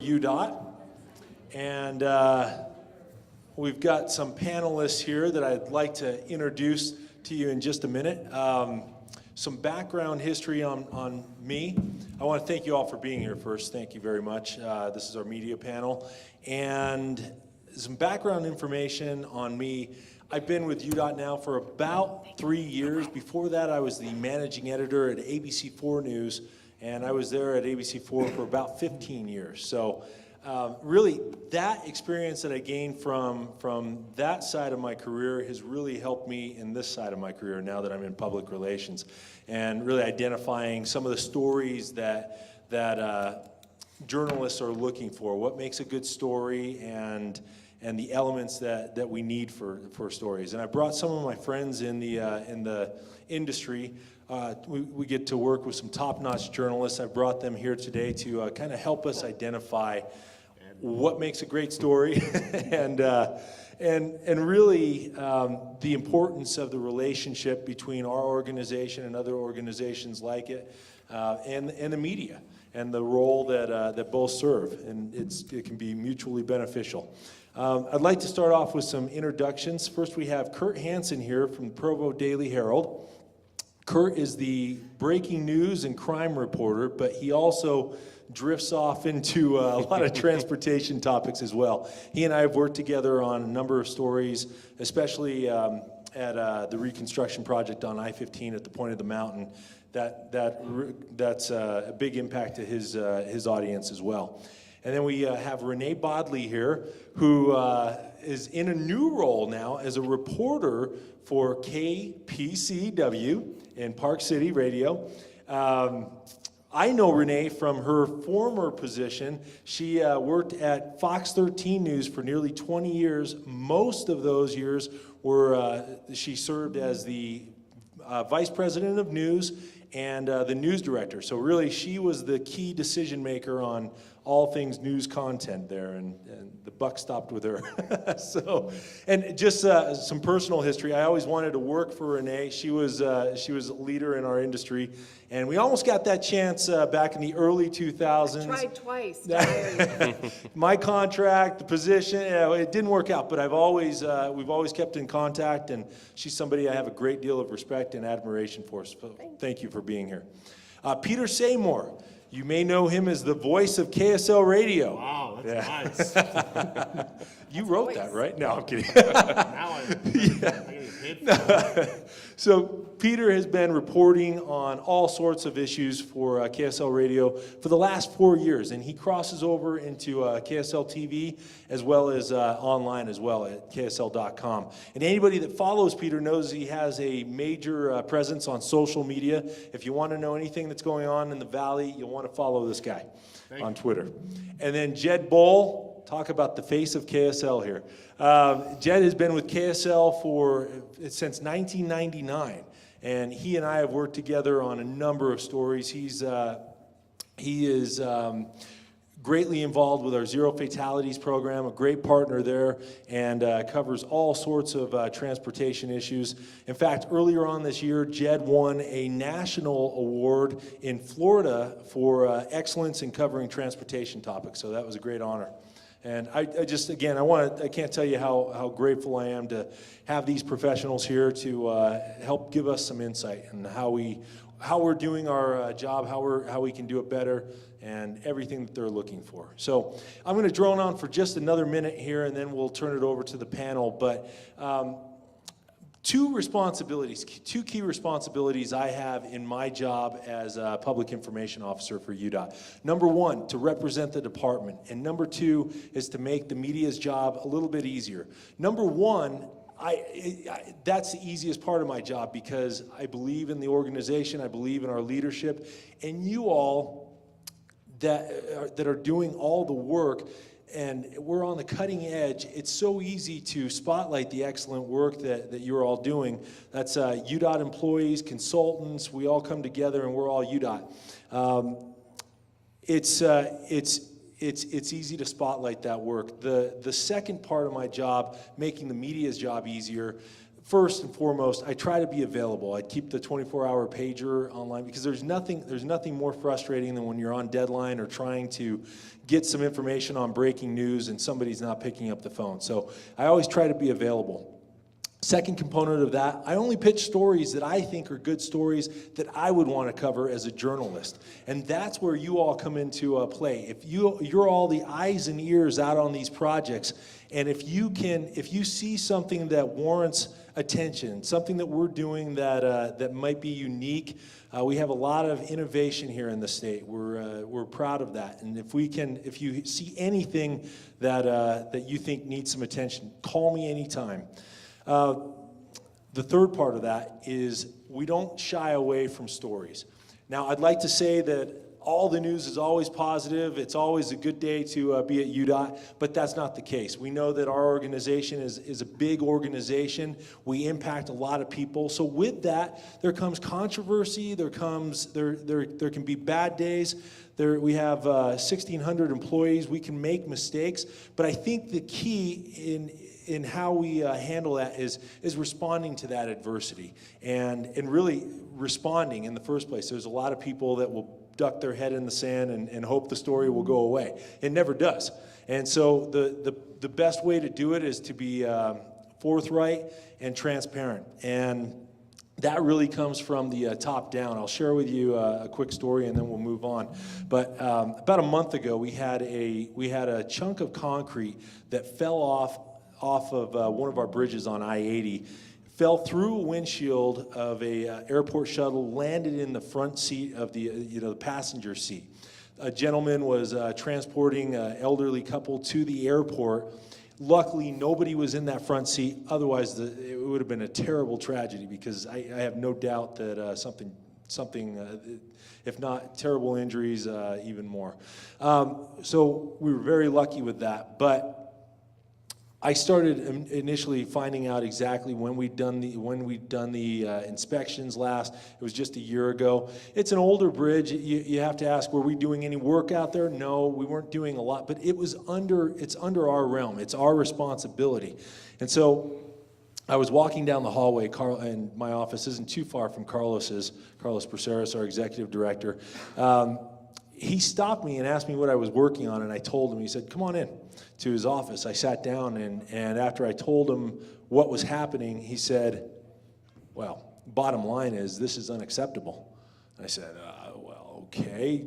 UDOT, and we've got some panelists here that I'd like to introduce to you in just a minute. Some background history on me. I want to thank you all for being here first. Thank you very much. This is our media panel. And some background information on me. I've been with UDOT now for about 3 years. Before that, I was the managing editor at ABC4 News, and I was there at ABC4 for about 15 years. So really, that experience that I gained from that side of my career has really helped me in this side of my career now that I'm in public relations, and really identifying some of the stories that journalists are looking for. What makes a good story, and the elements that we need for stories. And I brought some of my friends in the industry. We get to work with some top-notch journalists. I brought them here today to kind of help us identify what makes a great story, and really the importance of the relationship between our organization and other organizations like it, and the media, and the role that both serve, and it can be mutually beneficial. I'd like to start off with some introductions. First, we have Kurt Hansen here from the Provo Daily Herald. Kurt is the breaking news and crime reporter, but he also drifts off into a lot of transportation topics as well. He and I have worked together on a number of stories, especially at the reconstruction project on I-15 at the point of the mountain. That's a big impact to his audience as well. And then we have Renee Bodley here, who is in a new role now as a reporter for KPCW in Park City Radio. I know Renee from her former position. She worked at Fox 13 News for nearly 20 years. Most of those years were she served as the vice president of news and the news director. So really, she was the key decision maker on all things news content there, and the buck stopped with her. So, and just some personal history. I always wanted to work for Renee. She was a leader in our industry, and we almost got that chance back in the early 2000s. I tried twice. My contract, the position, it didn't work out. But we've always kept in contact, and she's somebody I have a great deal of respect and admiration for. So thank you for being here. Peter Seymour. You may know him as the voice of KSL Radio. Wow, that's nice. You wrote that, right? No, I'm kidding. Now I get paid for it. So Peter has been reporting on all sorts of issues for KSL Radio for the last 4 years, and he crosses over into KSL TV as well as online as well at KSL.com. And anybody that follows Peter knows he has a major presence on social media. If you want to know anything that's going on in the Valley, you'll want to follow this guy on Twitter. And then Jed Boll. Talk about the face of KSL here. Jed has been with KSL since 1999, and he and I have worked together on a number of stories. He is greatly involved with our Zero Fatalities program, a great partner there, and covers all sorts of transportation issues. In fact, earlier on this year, Jed won a national award in Florida for excellence in covering transportation topics, so that was a great honor. And I can't tell you how grateful I am to have these professionals here to help give us some insight on how we're doing our job, how we can do it better, and everything that they're looking for. So I'm going to drone on for just another minute here, and then we'll turn it over to the panel. But two key responsibilities I have in my job as a public information officer for UDOT. Number one, to represent the department. And number two is to make the media's job a little bit easier. Number one, that's the easiest part of my job because I believe in the organization, I believe in our leadership, and you all that are doing all the work, and we're on the cutting edge. It's so easy to spotlight the excellent work that you're all doing. That's UDOT employees, consultants, we all come together and we're all UDOT. It's easy to spotlight that work. The second part of my job, making the media's job easier, first and foremost, I try to be available. I keep the 24-hour pager online because there's nothing more frustrating than when you're on deadline or trying to get some information on breaking news and somebody's not picking up the phone. So I always try to be available. Second component of that, I only pitch stories that I think are good stories that I would want to cover as a journalist. And that's where you all come into play. If you're all the eyes and ears out on these projects, and if you see something that warrants attention, something that we're doing that might be unique, we have a lot of innovation here in the state. We're proud of that. And if you see anything that you think needs some attention, call me anytime. The third part of that is we don't shy away from stories. Now, I'd like to say that all the news is always positive, it's always a good day to be at UDOT, but that's not the case. We know that our organization is a big organization. We impact a lot of people. So with that, there comes controversy, there can be bad days. We have 1,600 employees. We can make mistakes, but I think the key in how we handle that is responding to that adversity and really responding in the first place. There's a lot of people that will duck their head in the sand and hope the story will go away. It never does. And so the best way to do it is to be forthright and transparent. And that really comes from the top down. I'll share with you a quick story and then we'll move on. But about a month ago, we had a chunk of concrete that fell off of one of our bridges on I-80, fell through a windshield of a airport shuttle, landed in the front seat of the passenger seat. A gentleman was transporting an elderly couple to the airport. Luckily, nobody was in that front seat. Otherwise, it would have been a terrible tragedy because I have no doubt that something, if not terrible injuries, even more. So we were very lucky with that. But I started initially finding out exactly when we'd done the inspections last. It was just a year ago. It's an older bridge. You have to ask, were we doing any work out there? No, we weren't doing a lot, but it's under our realm. It's our responsibility. And so I was walking down the hallway, and my office isn't too far from Carlos's. Carlos Braceras, our executive director. He stopped me and asked me what I was working on, and I told him. He said, "Come on in," to his office. I sat down, and after I told him what was happening, he said, "Well, bottom line is this is unacceptable." I said, "Well, okay,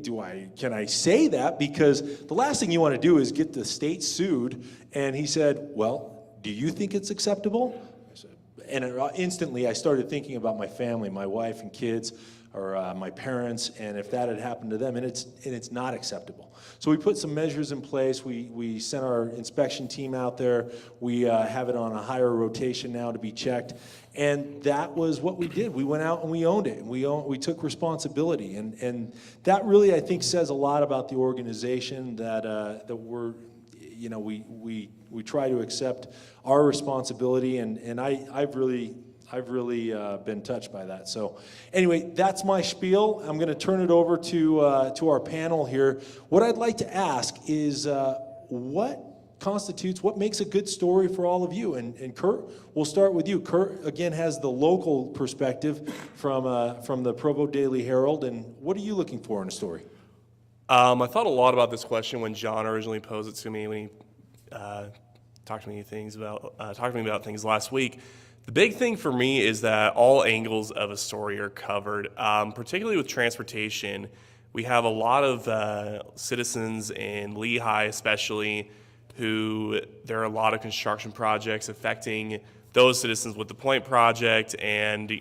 can I say that? Because the last thing you want to do is get the state sued." And he said, "Well, do you think it's acceptable?" I said, and instantly I started thinking about my family, my wife and kids, or my parents, and if that had happened to them, and it's not acceptable. So we put some measures in place. We sent our inspection team out there. We have it on a higher rotation now to be checked, and that was what we did. We went out and we owned it, and we took responsibility, and that really, I think, says a lot about the organization that we're, we try to accept our responsibility, and I've really been touched by that. So anyway, that's my spiel. I'm going to turn it over to our panel here. What I'd like to ask is what makes a good story for all of you? And Kurt, we'll start with you. Kurt, again, has the local perspective from the Provo Daily Herald. And what are you looking for in a story? I thought a lot about this question when John originally posed it to me when he talked to me about things last week. The big thing for me is that all angles of a story are covered, particularly with transportation. We have a lot of citizens in Lehigh especially who there are a lot of construction projects affecting those citizens with the Point Project and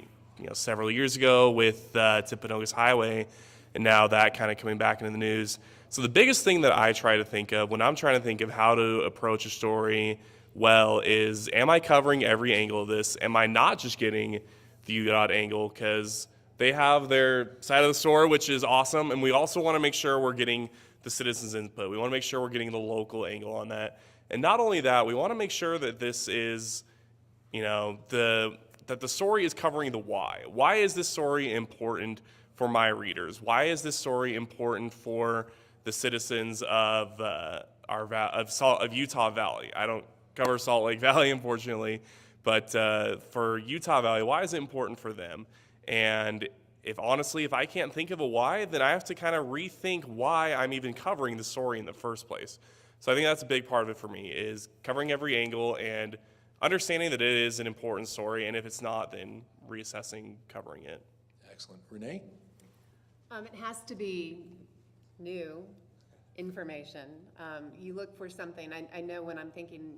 several years ago with Timpanogos Highway, and now that kind of coming back into the news. So the biggest thing that I try to think of when I'm trying to think of how to approach a story well is, am I covering every angle of this? Am I not just getting the UDOT angle? Because they have their side of the story, which is awesome, and we also want to make sure we're getting the citizens' input. We want to make sure we're getting the local angle on that. And not only that, we want to make sure that this is, that the story is covering the why. Why is this story important for my readers? Why is this story important for the citizens of Utah Valley? I don't cover Salt Lake Valley, unfortunately, But for Utah Valley, why is it important for them? And if I can't think of a why, then I have to kind of rethink why I'm even covering the story in the first place. So I think that's a big part of it for me, is covering every angle and understanding that it is an important story, and if it's not, then reassessing covering it. Excellent. Renee? It has to be new information. You look for something, I know when I'm thinking,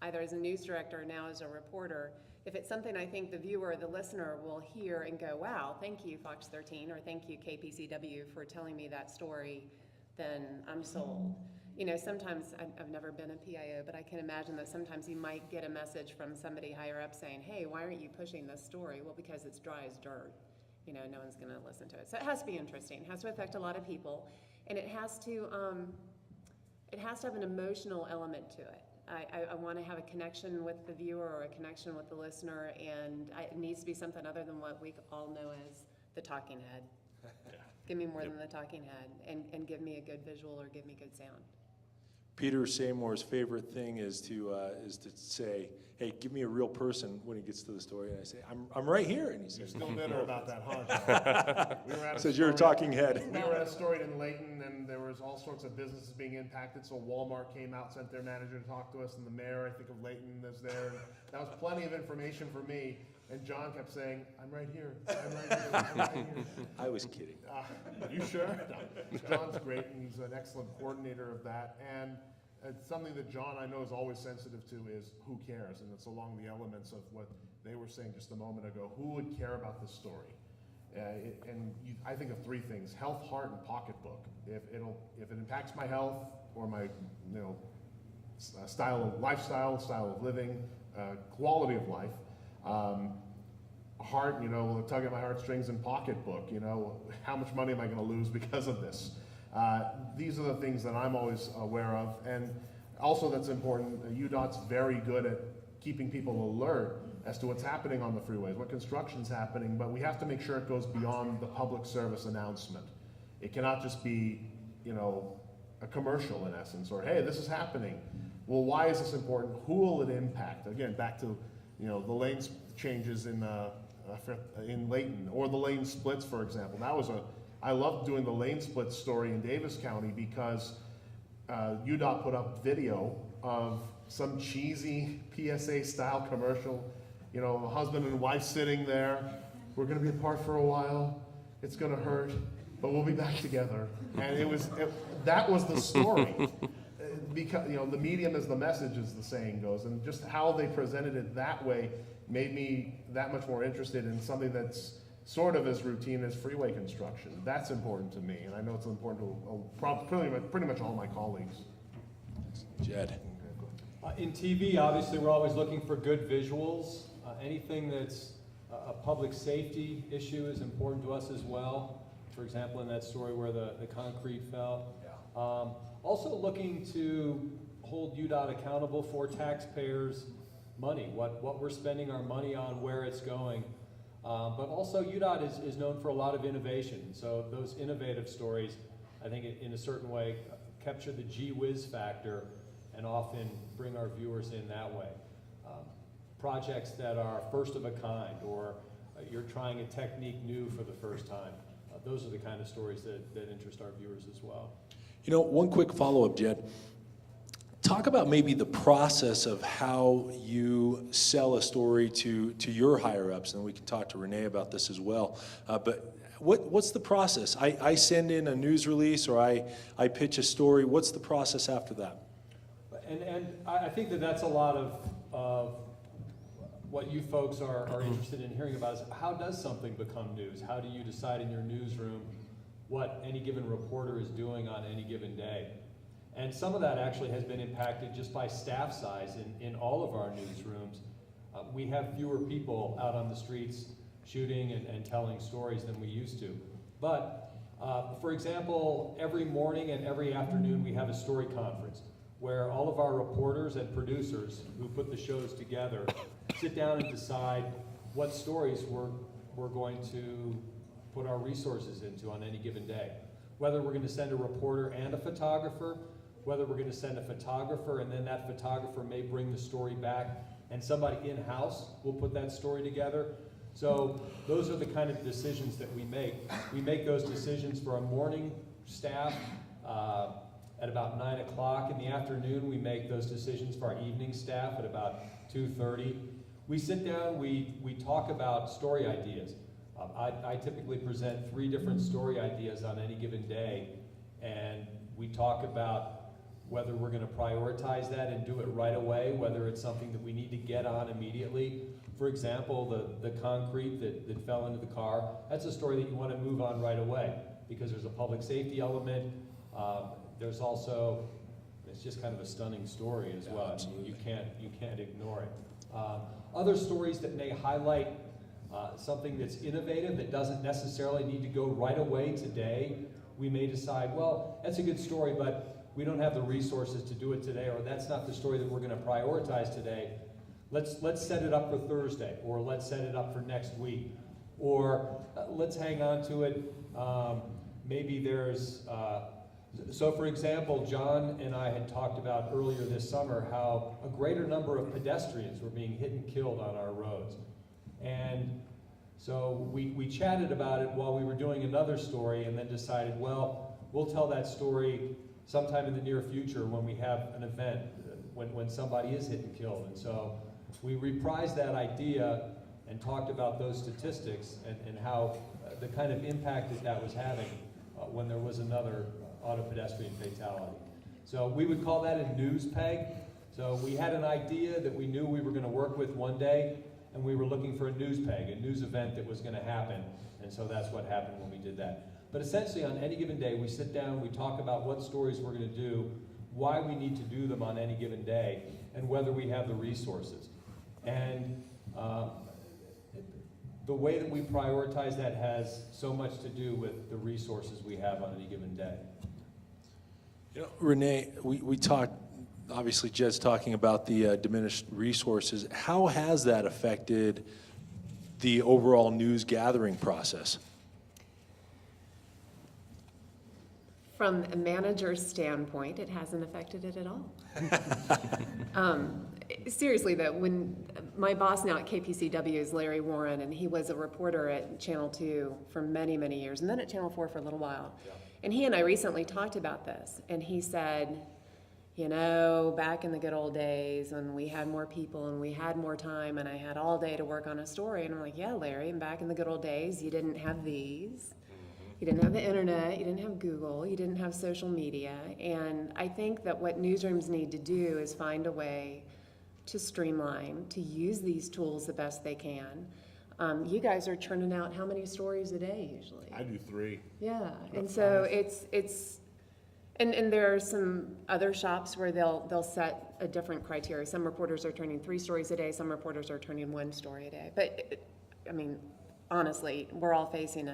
either as a news director or now as a reporter, if it's something I think the viewer or the listener will hear and go, wow, thank you Fox 13, or thank you KPCW for telling me that story, then I'm sold. You know, sometimes, I've never been a PIO, but I can imagine that sometimes you might get a message from somebody higher up saying, hey, why aren't you pushing this story? Well, because it's dry as dirt. You know, no one's gonna listen to it. So it has to be interesting, it has to affect a lot of people, and it has to have an emotional element to it. I want to have a connection with the viewer or a connection with the listener, and it needs to be something other than what we all know as the talking head. Give me more than the talking head, and give me a good visual or give me good sound. Peter Seymour's favorite thing is to say, hey, give me a real person when he gets to the story. And I say, I'm right here. And he You're says, still bitter about that, huh? We were at a says you're a story- talking head. We were at a story in Layton, and there was all sorts of businesses being impacted, so Walmart came out, sent their manager to talk to us, and the mayor, I think, of Layton was there. And that was plenty of information for me, and John kept saying, I'm right here, I'm right here, I'm right here. I was kidding. You sure? No. John's great, and he's an excellent coordinator of that, and it's something that John, I know, is always sensitive to is who cares, and it's along the elements of what they were saying just a moment ago. Who would care about this story? I think of three things: health, heart, and pocketbook. If it impacts my health or my lifestyle, style of living, quality of life, heart, tug at my heartstrings, and pocketbook. How much money am I going to lose because of this? These are the things that I'm always aware of, and also that's important. UDOT's very good at keeping people alert as to what's happening on the freeways, what construction's happening, but we have to make sure it goes beyond the public service announcement. It cannot just be, a commercial in essence, or hey, this is happening. Well, why is this important? Who will it impact? Again, back to, the lane changes in Layton, or the lane splits, for example. I loved doing the lane split story in Davis County because UDOT put up video of some cheesy PSA style commercial, a husband and wife sitting there. We're gonna be apart for a while. It's gonna hurt, but we'll be back together. And that was the story. Because, the medium is the message, as the saying goes, and just how they presented it that way made me that much more interested in something that's sort of as routine as freeway construction. That's important to me, and I know it's important to pretty much all my colleagues. Jed. In TV, obviously, we're always looking for good visuals. Anything that's a public safety issue is important to us as well. For example, in that story where the concrete fell. Also looking to hold UDOT accountable for taxpayers' money, what we're spending our money on, where it's going. But also UDOT is known for a lot of innovation. So those innovative stories, I think in a certain way, capture the gee whiz factor and often bring our viewers in that way. Projects that are first of a kind, or you're trying a technique new for the first time. Those are the kind of stories that interest our viewers as well. One quick follow-up, Jed. Talk about maybe the process of how you sell a story to your higher-ups, and we can talk to Renee about this as well. But what's the process? I send in a news release, or I pitch a story. What's the process after that? And I think that's a lot of what you folks are interested in hearing about is how does something become news? How do you decide in your newsroom what any given reporter is doing on any given day? And some of that actually has been impacted just by staff size in all of our newsrooms. We have fewer people out on the streets shooting and telling stories than we used to. But for example, every morning and every afternoon we have a story conference where all of our reporters and producers who put the shows together sit down and decide what stories we're going to put our resources into on any given day. Whether we're going to send a reporter and a photographer, whether we're going to send a photographer and then that photographer may bring the story back and somebody in-house will put that story together. So those are the kind of decisions that we make. We make those decisions for our morning staff at about 9 o'clock. In the afternoon, we make those decisions for our evening staff at about 2:30. We sit down, we talk about story ideas. I typically present 3 different story ideas on any given day, and we talk about whether we're going to prioritize that and do it right away, whether it's something that we need to get on immediately. For example, the concrete that fell into the car, that's a story that you want to move on right away because there's a public safety element. There's also, it's just kind of a stunning story as well. You can't ignore it. Other stories that may highlight something that's innovative that doesn't necessarily need to go right away today, we may decide, well, that's a good story, but we don't have the resources to do it today, or that's not the story that we're going to prioritize today. Let's set it up for Thursday, or let's set it up for next week, or let's hang on to it. Maybe there's, so for example, John and I had talked about earlier this summer how a greater number of pedestrians were being hit and killed on our roads. And so we chatted about it while we were doing another story, and then decided, well, we'll tell that story sometime in the near future when we have an event, when somebody is hit and killed. And so we reprised that idea and talked about those statistics and how the kind of impact that was having when there was another auto pedestrian fatality. So we would call that a news peg. So we had an idea that we knew we were going to work with one day, and we were looking for a news peg, a news event that was going to happen. And so that's what happened when we did that. But essentially, on any given day, we sit down, we talk about what stories we're going to do, why we need to do them on any given day, and whether we have the resources. And the way that we prioritize that has so much to do with the resources we have on any given day. You know, Renee, we talked, obviously Jed's talking about the diminished resources. How has that affected the overall news gathering process? From a manager's standpoint, it hasn't affected it at all. Seriously though, when my boss now at KPCW is Larry Warren, and he was a reporter at Channel 2 for many, many years, and then at Channel 4 for a little while. Yeah. And he and I recently talked about this, and he said, you know, back in the good old days when we had more people and we had more time and I had all day to work on a story. And I'm like, yeah, Larry, and back in the good old days, you didn't have these. You didn't have the internet, you didn't have Google, you didn't have social media. And I think that what newsrooms need to do is find a way to streamline, to use these tools the best they can. You guys are churning out how many stories a day usually? I do 3. Yeah, and so it's and there are some other shops where they'll set a different criteria. Some reporters are turning 3 stories a day, some reporters are turning 1 story a day. But I mean, honestly, we're all facing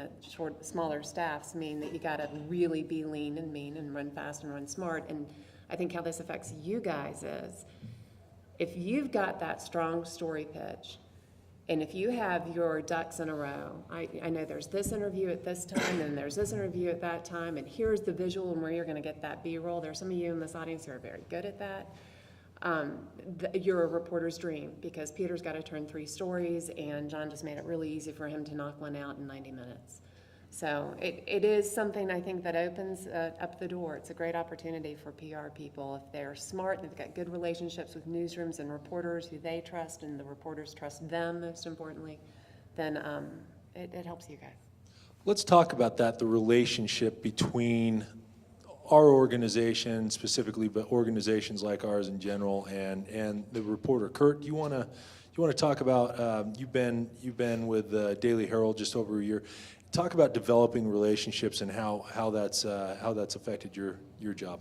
smaller staffs, meaning that you gotta really be lean and mean and run fast and run smart. And I think how this affects you guys is, if you've got that strong story pitch, and if you have your ducks in a row, I know there's this interview at this time, and there's this interview at that time, and here's the visual and where you're gonna get that B-roll. There's some of you in this audience who are very good at that. You're a reporter's dream, because Peter's got to turn 3 stories, and John just made it really easy for him to knock one out in 90 minutes. So it is something I think that opens up the door. It's a great opportunity for PR people. If they're smart, they've got good relationships with newsrooms and reporters who they trust, and the reporters trust them most importantly, then it helps you guys. Let's talk about that, the relationship between our organization specifically, but organizations like ours in general, and the reporter. Kurt, you want to talk about? You've been with Daily Herald just over a year. Talk about developing relationships and how that's affected your job.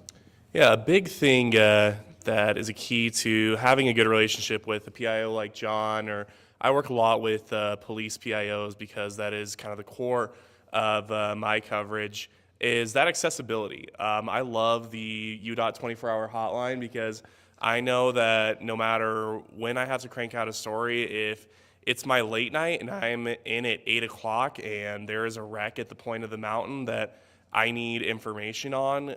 Yeah, a big thing that is a key to having a good relationship with a PIO like John, or I work a lot with police PIOs because that is kind of the core of my coverage, is that accessibility. I love the UDOT 24-hour hotline because I know that no matter when I have to crank out a story, if it's my late night and I'm in at 8 o'clock and there is a wreck at the point of the mountain that I need information on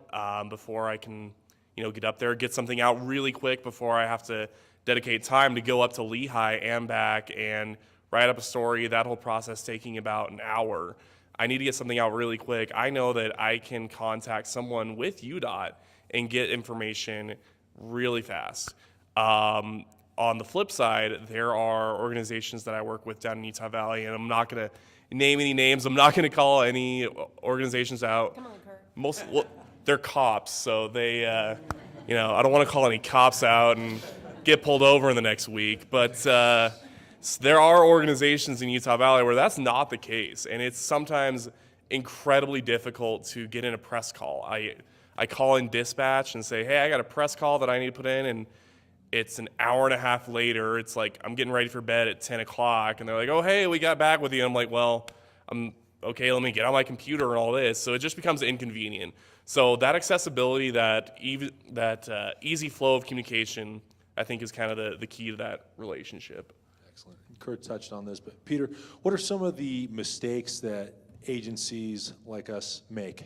before I can, get up there, get something out really quick before I have to dedicate time to go up to Lehigh and back and write up a story, that whole process taking about an hour. I need to get something out really quick. I know that I can contact someone with UDOT and get information really fast. On the flip side, there are organizations that I work with down in Utah Valley, and I'm not going to name any names. I'm not going to call any organizations out. Come on, Kurt. Well, they're cops, so they, I don't want to call any cops out and get pulled over in the next week. But there are organizations in Utah Valley where that's not the case, and it's sometimes incredibly difficult to get in a press call. I call in dispatch and say, hey, I got a press call that I need to put in, and it's an hour and a half later. It's like I'm getting ready for bed at 10 o'clock, and they're like, oh, hey, we got back with you. I'm like, well, okay, let me get on my computer and all this. So it just becomes inconvenient. So that accessibility, that easy flow of communication, I think is kind of the key to that relationship. Excellent. Kurt touched on this, but Peter, what are some of the mistakes that agencies like us make?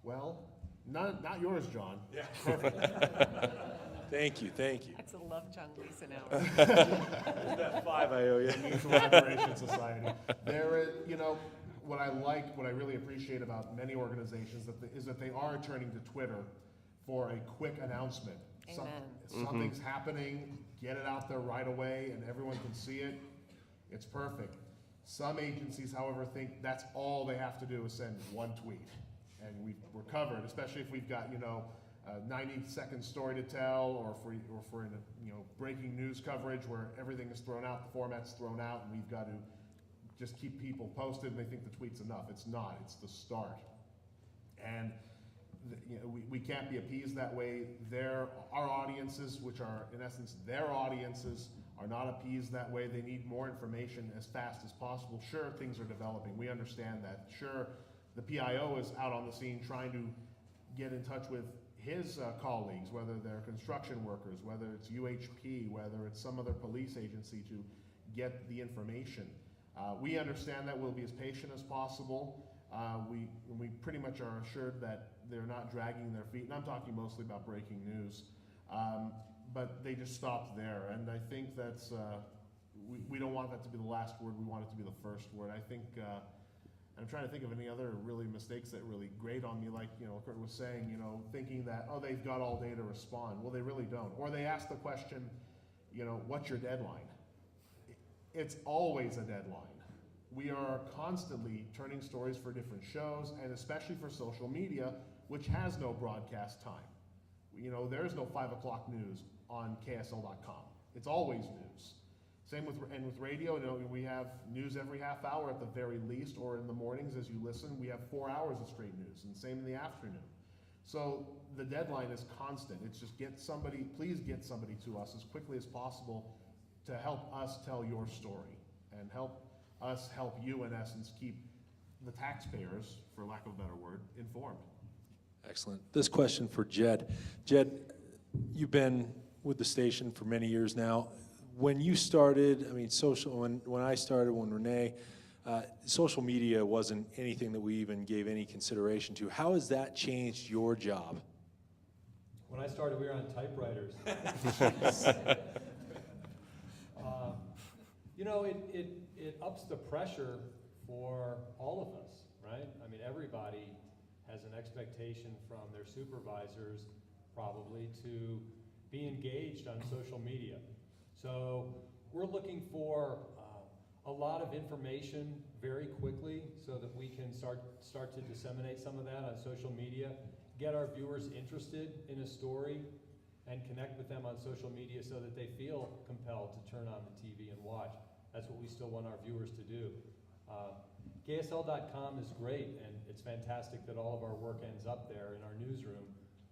Well, not yours, John. Yeah. Thank you. That's a love John Gleason hour. That 5 I owe you. Mutual Admiration Society. What I really appreciate about many organizations is that they are turning to Twitter for a quick announcement. Amen. Something's happening, get it out there right away, and everyone can see it. It's perfect. Some agencies, however, think that's all they have to do is send one tweet, and we're covered. Especially if we've got a 90-second story to tell, or for breaking news coverage where everything is thrown out, the format's thrown out, and we've got to just keep people posted, and they think the tweet's enough. It's not. It's the start, and we can't be appeased that way. Our audiences, which are in essence their audiences, are not appeased that way. They need more information as fast as possible. Sure, things are developing. We understand that. Sure, the PIO is out on the scene trying to get in touch with his colleagues, whether they're construction workers, whether it's UHP, whether it's some other police agency, to get the information. We understand that. We'll be as patient as possible. We pretty much are assured that they're not dragging their feet, and I'm talking mostly about breaking news, but they just stopped there, and I think that's, we don't want that to be the last word. We want it to be the first word. I think, I'm trying to think of any other really mistakes that really grate on me, like Kurt was saying, thinking that, oh, they've got all day to respond. Well, they really don't. Or they ask the question, what's your deadline? It's always a deadline. We are constantly turning stories for different shows, and especially for social media, which has no broadcast time. There is no 5 o'clock news on KSL.com. It's always news. Same with radio. We have news every half hour at the very least, or in the mornings as you listen, we have 4 hours of straight news, and same in the afternoon. So the deadline is constant. It's just please get somebody to us as quickly as possible to help us tell your story, and help us help you, in essence, keep the taxpayers, for lack of a better word, informed. Excellent. This question for Jed. Jed, you've been with the station for many years now. When you started, when I started, when Renee, social media wasn't anything that we even gave any consideration to. How has that changed your job? When I started, we were on typewriters. It ups the pressure for all of us, right? Everybody has an expectation from their supervisors, probably, to be engaged on social media. So we're looking for a lot of information very quickly so that we can start to disseminate some of that on social media, get our viewers interested in a story, and connect with them on social media so that they feel compelled to turn on the TV and watch. That's what we still want our viewers to do. KSL.com is great, and it's fantastic that all of our work ends up there in our newsroom,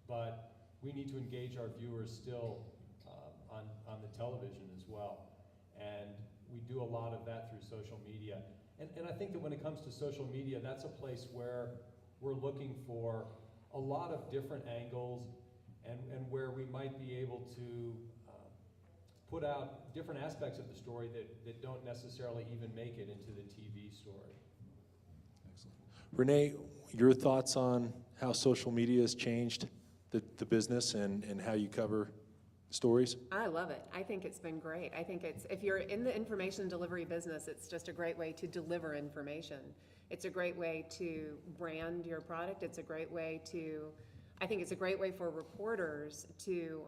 but we need to engage our viewers still on the television as well. And we do a lot of that through social media. And I think that when it comes to social media, that's a place where we're looking for a lot of different angles, and where we might be able to put out different aspects of the story that don't necessarily even make it into the TV story. Excellent. Renee, your thoughts on how social media has changed the business and how you cover stories? I love it. I think it's been great. I think it's, if you're in the information delivery business, it's just a great way to deliver information. It's a great way to brand your product. It's a great way to, I think it's a great way for reporters to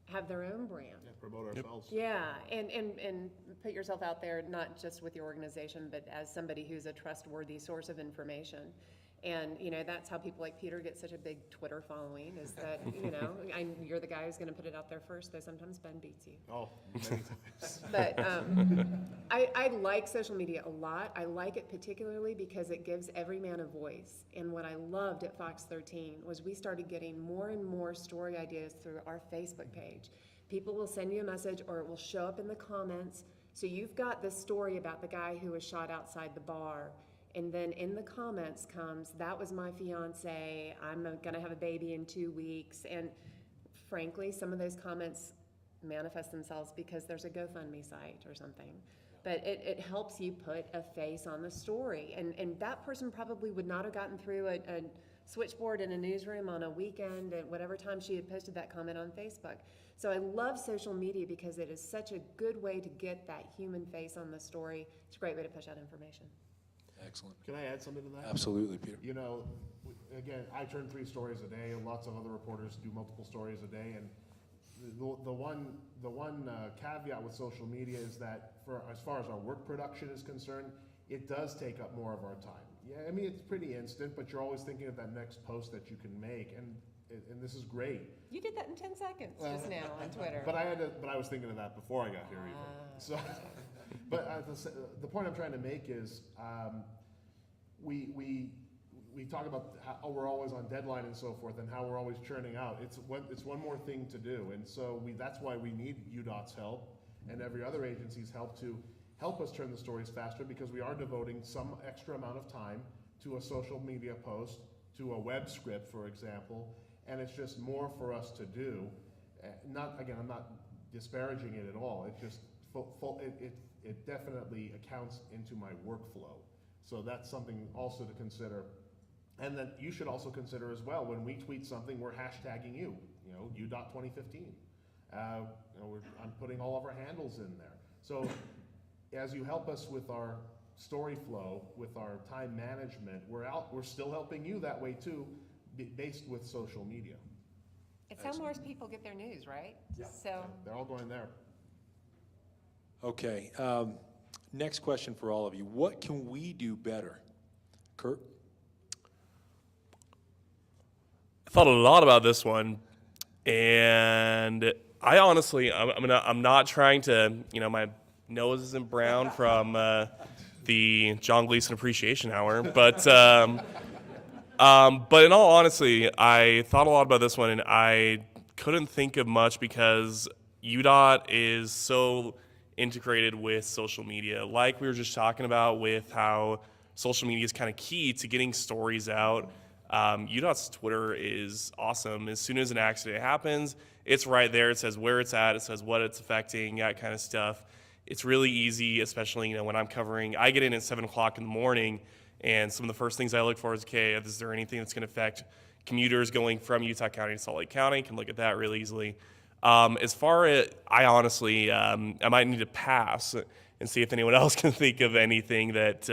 have their own brand. Yeah, promote ourselves. Yeah, and put yourself out there, not just with your organization, but as somebody who's a trustworthy source of information. And, you know, that's how people like Peter get such a big Twitter following, is that, you know, you're the guy who's gonna put it out there first, though sometimes Ben beats you. Oh, many times. But I like social media a lot. I like it particularly because it gives every man a voice. And what I loved at Fox 13 was we started getting more and more story ideas through our Facebook page. People will send you a message or it will show up in the comments. So you've got this story about the guy who was shot outside the bar. And then in the comments comes, that was my fiance, I'm gonna have a baby in 2 weeks. And frankly, some of those comments manifest themselves because there's a GoFundMe site or something. But it helps you put a face on the story. And that person probably would not have gotten through a switchboard in a newsroom on a weekend at whatever time she had posted that comment on Facebook. So I love social media because it is such a good way to get that human face on the story. It's a great way to push out information. Excellent. Can I add something to that? Absolutely, Peter. You know, again, I turn 3 stories a day, and lots of other reporters do multiple stories a day. And the one caveat with social media is that, for as far as our work production is concerned, it does take up more of our time. Yeah, I mean, it's pretty instant, but you're always thinking of that next post that you can make, and this is great. You did that in 10 seconds just now on Twitter. But I was thinking of that before I got here even. So, but the point I'm trying to make is, we talk about how we're always on deadline and so forth, and how we're always churning out. It's one more thing to do, and so that's why we need UDOT's help and every other agency's help to help us turn the stories faster, because we are devoting some extra amount of time to a social media post, to a web script, for example, and it's just more for us to do. I'm not disparaging it at all. It just it definitely accounts into my workflow. So that's something also to consider. And then you should also consider as well, when we tweet something, we're hashtagging you, UDOT 2015. I'm putting all of our handles in there. So as you help us with our story flow, with our time management, we're still helping you that way too, based with social media. It's how more people get their news, right? Yeah. So They're all going there. Okay, next question for all of you. What can we do better? Kurt? I thought a lot about this one, and I honestly, I'm not trying to, my nose isn't brown from the John Gleason Appreciation Hour, but in all honesty, I thought a lot about this one, and I couldn't think of much because UDOT is so integrated with social media. Like we were just talking about with how social media is kind of key to getting stories out. UDOT's Twitter is awesome. As soon as an accident happens, it's right there. It says where it's at. It says what it's affecting, that kind of stuff. It's really easy, especially when I'm covering. I get in at 7 o'clock in the morning, and some of the first things I look for is, okay, is there anything that's going to affect commuters going from Utah County to Salt Lake County? Can look at that really easily. As far as, I honestly, I might need to pass and see if anyone else can think of anything that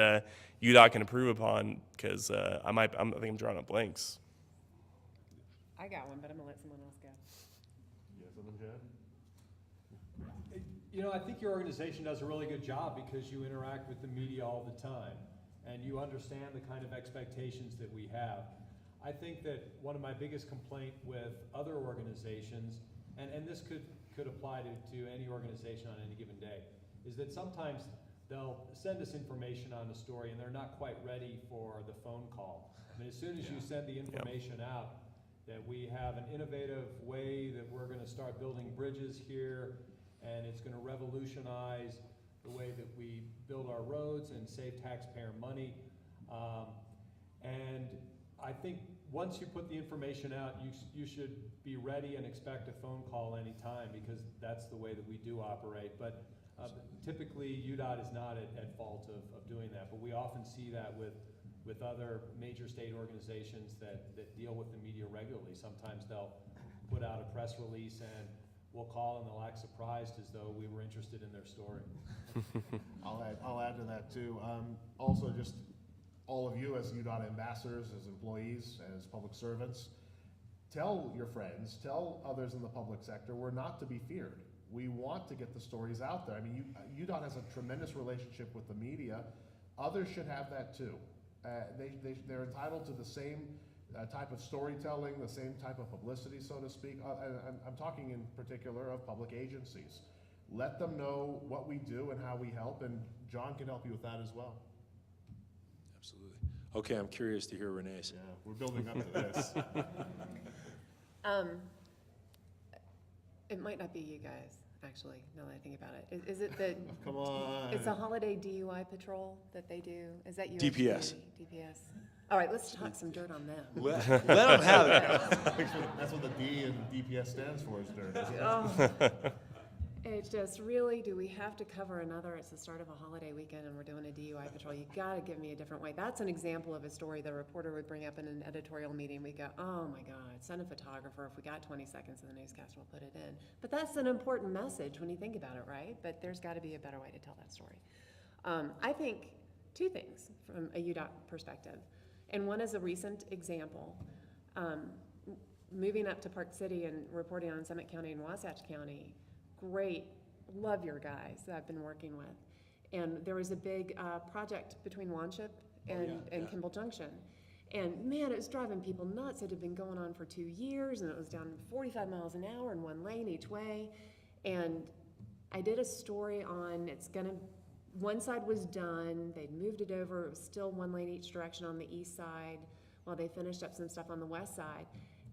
UDOT can improve upon, because I think I'm drawing up blanks. I got one, but I'm gonna let someone else go. You have something, Chad? I think your organization does a really good job because you interact with the media all the time and you understand the kind of expectations that we have. I think that one of my biggest complaint with other organizations, and this could apply to any organization on any given day, is that sometimes they'll send us information on a story and they're not quite ready for the phone call. I mean, as soon as you send the information out that we have an innovative way that we're gonna start building bridges here, and it's gonna revolutionize the way that we build our roads and save taxpayer money. And I think once you put the information out, you should be ready and expect a phone call anytime, because that's the way that we do operate. But typically, UDOT is not at fault of doing that, but we often see that with other major state organizations that deal with the media regularly. Sometimes they'll put out a press release and we'll call and they'll act surprised as though we were interested in their story. I'll add to that too. Also, just all of you as UDOT ambassadors, as employees, as public servants, tell your friends, tell others in the public sector, we're not to be feared. We want to get the stories out there. I mean, UDOT has a tremendous relationship with the media. Others should have that too. They're entitled to the same type of storytelling, the same type of publicity, so to speak. I'm talking in particular of public agencies. Let them know what we do and how we help, and John can help you with that as well. Absolutely. Okay, I'm curious to hear Renee's. Yeah, we're building up to this. It might not be you guys, actually, now that I think about it. Is it the, Come on. it's a holiday DUI patrol that they do? Is that you? DPS. DPS. All right, let's talk some dirt on them. Let them have it. That's what the D in DPS stands for, is dirt, isn't it? It's just really, do we have to cover another, it's the start of a holiday weekend and we're doing a DUI patrol? You gotta give me a different way. That's an example of a story the reporter would bring up in an editorial meeting. We go, oh my God, send a photographer. If we got 20 seconds in the newscast, we'll put it in. But that's an important message when you think about it, right? But there's gotta be a better way to tell that story. I think two things from a UDOT perspective. And one is a recent example. Moving up to Park City and reporting on Summit County and Wasatch County, great, love your guys that I've been working with. And there was a big project between Wanship and Kimball Junction. And man, it was driving people nuts. It had been going on for 2 years, and it was down 45 miles an hour in one lane each way. And I did a story on, one side was done, they'd moved it over, it was still one lane each direction on the east side while they finished up some stuff on the west side.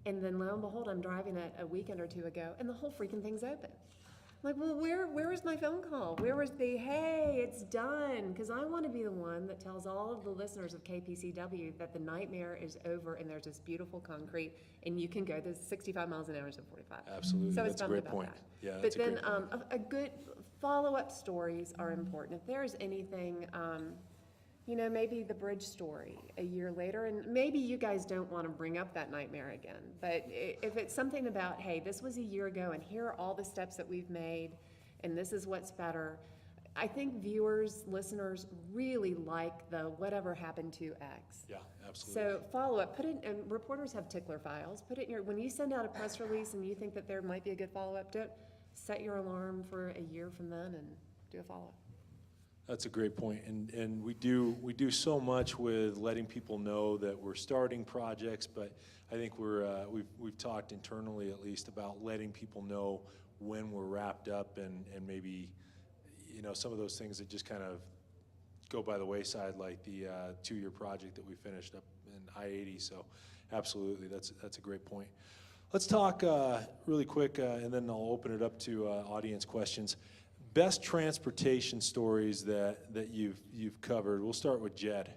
And then lo and behold, I'm driving it a weekend or two ago, and the whole freaking thing's open. I'm like, well, where was my phone call? Where was the, hey, it's done? Because I want to be the one that tells all of the listeners of KPCW that the nightmare is over and there's this beautiful concrete and you can go, there's 65 miles an hour instead of 45. Absolutely, So I was that's a bummed great about point. that. Yeah, But that's a then great point. a good follow-up stories are important. If there's anything, maybe the bridge story a year later, and maybe you guys don't want to bring up that nightmare again, but if it's something about, hey, this was a year ago and here are all the steps that we've made and this is what's better. I think viewers, listeners really like the whatever happened to X. Yeah, absolutely. So follow up, put it, and reporters have tickler files, put it in your, when you send out a press release and you think that there might be a good follow-up, set your alarm for a year from then and do a follow-up. That's a great point, and we do so much with letting people know that we're starting projects, but I think we've talked internally at least about letting people know when we're wrapped up and maybe some of those things that just kind of go by the wayside, like the 2-year project that we finished up in I-80. So absolutely, that's a great point. Let's talk really quick, and then I'll open it up to audience questions. Best transportation stories that you've covered. We'll start with Jed.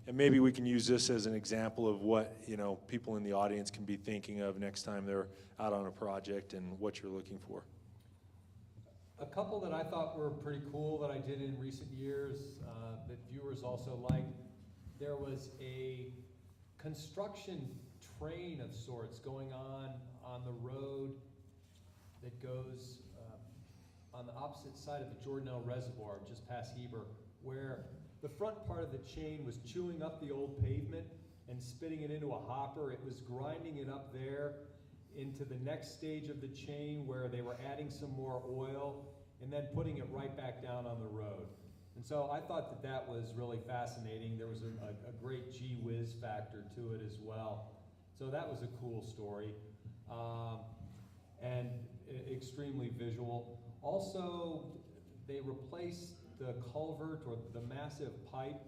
And maybe we can use this as an example of what people in the audience can be thinking of next time they're out on a project and what you're looking for. A couple that I thought were pretty cool that I did in recent years that viewers also liked. There was a construction train of sorts going on the road that goes on the opposite side of the Jordanelle Reservoir, just past Heber, where the front part of the chain was chewing up the old pavement and spitting it into a hopper. It was grinding it up there into the next stage of the chain where they were adding some more oil and then putting it right back down on the road. And so I thought that was really fascinating. There was a great gee whiz factor to it as well. So that was a cool story and extremely visual. Also, they replaced the culvert or the massive pipe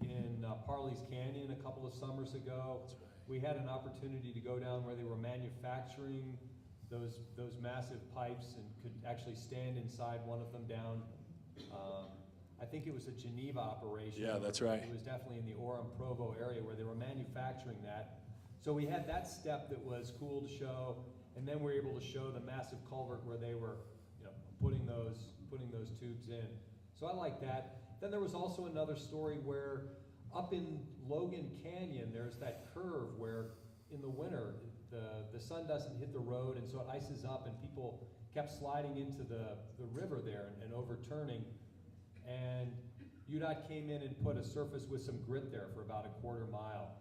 in Parley's Canyon a couple of summers ago. We had an opportunity to go down where they were manufacturing those massive pipes and could actually stand inside one of them down. I think it was a Geneva operation. Yeah, that's right. It was definitely in the Orem Provo area where they were manufacturing that. So we had that step that was cool to show, and then we were able to show the massive culvert where they were, putting those tubes in. So I like that. Then there was also another story where up in Logan Canyon, there's that curve where in the winter, the the sun doesn't hit the road, and so it ices up, and people kept sliding into the river there and overturning. And UDOT came in and put a surface with some grit there for about a quarter mile.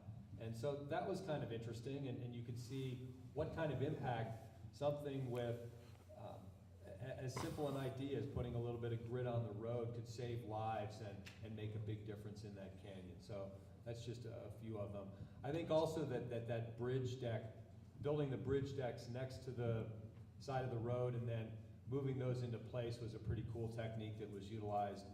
And so that was kind of interesting, and you could see what kind of impact something with as simple an idea as putting a little bit of grit on the road could save lives and make a big difference in that canyon. So that's just a few of them. I think also that bridge deck, building the bridge decks next to the side of the road and then moving those into place was a pretty cool technique that was utilized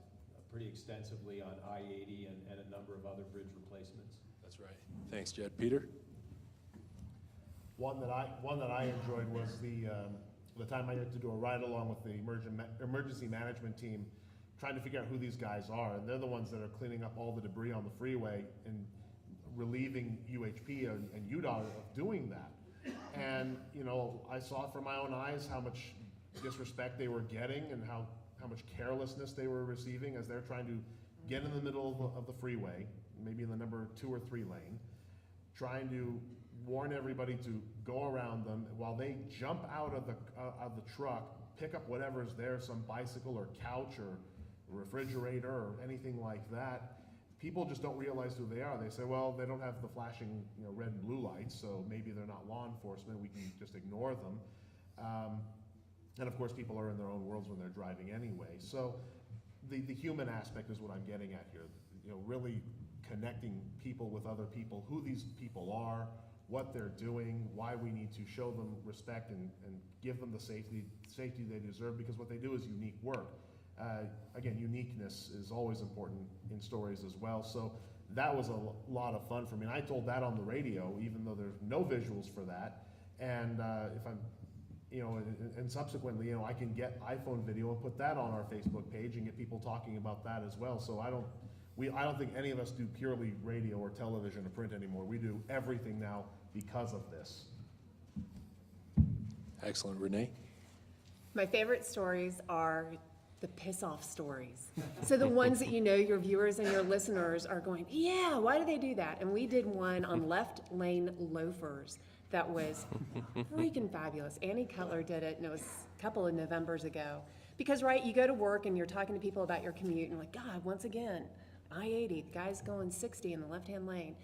pretty extensively on I-80 and a number of other bridge replacements. That's right. Thanks, Jed. Peter? One that I enjoyed was the time I had to do a ride along with the emergency management team, trying to figure out who these guys are. And they're the ones that are cleaning up all the debris on the freeway and relieving UHP and UDOT of doing that. And, you know, I saw it from my own eyes how much disrespect they were getting and how much carelessness they were receiving as they're trying to get in the middle of the freeway, maybe in the number 2 or 3 lane, trying to warn everybody to go around them while they jump out of the truck, pick up whatever's there, some bicycle or couch or refrigerator or anything like that. People just don't realize who they are. They say, well, they don't have the flashing, you know, red and blue lights, so maybe they're not law enforcement. We can just ignore them. And of course, people are in their own worlds when they're driving anyway. So the human aspect is what I'm getting at here. You know, really connecting people with other people, who these people are, what they're doing, why we need to show them respect and give them the safety they deserve, because what they do is unique work. Again, uniqueness is always important in stories as well. So that was a lot of fun for me. And I told that on the radio, even though there's no visuals for that. And if I'm, you know, and subsequently, you know, I can get iPhone video and put that on our Facebook page and get people talking about that as well. So I don't think any of us do purely radio or television or print anymore. We do everything now because of this. Excellent. Renee? My favorite stories are the piss-off stories. So the ones that you know your viewers and your listeners are going, yeah, why do they do that? And we did one on left lane loafers that was freaking fabulous. Annie Cutler did it, and it was a couple of Novembers ago. Because, right, you go to work and you're talking to people about your commute, and you're like, God, once again, I-80, the guy's going 60 in the left-hand lane.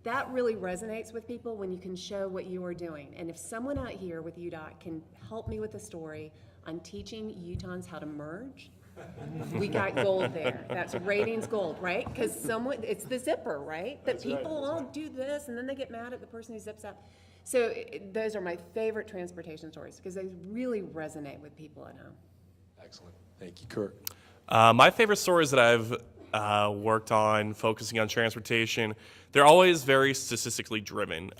That really resonates with people when you can show what you are doing. And if someone out here with UDOT can help me with a story on teaching Utahns how to merge, we got gold there. That's ratings gold, right? Because it's the zipper, right? That people all do this, and then they get mad at the person who zips up. So those are my favorite transportation stories because they really resonate with people at home. Excellent. Thank you. Kurt? My favorite stories that I've worked on focusing on transportation, they're always very statistically driven.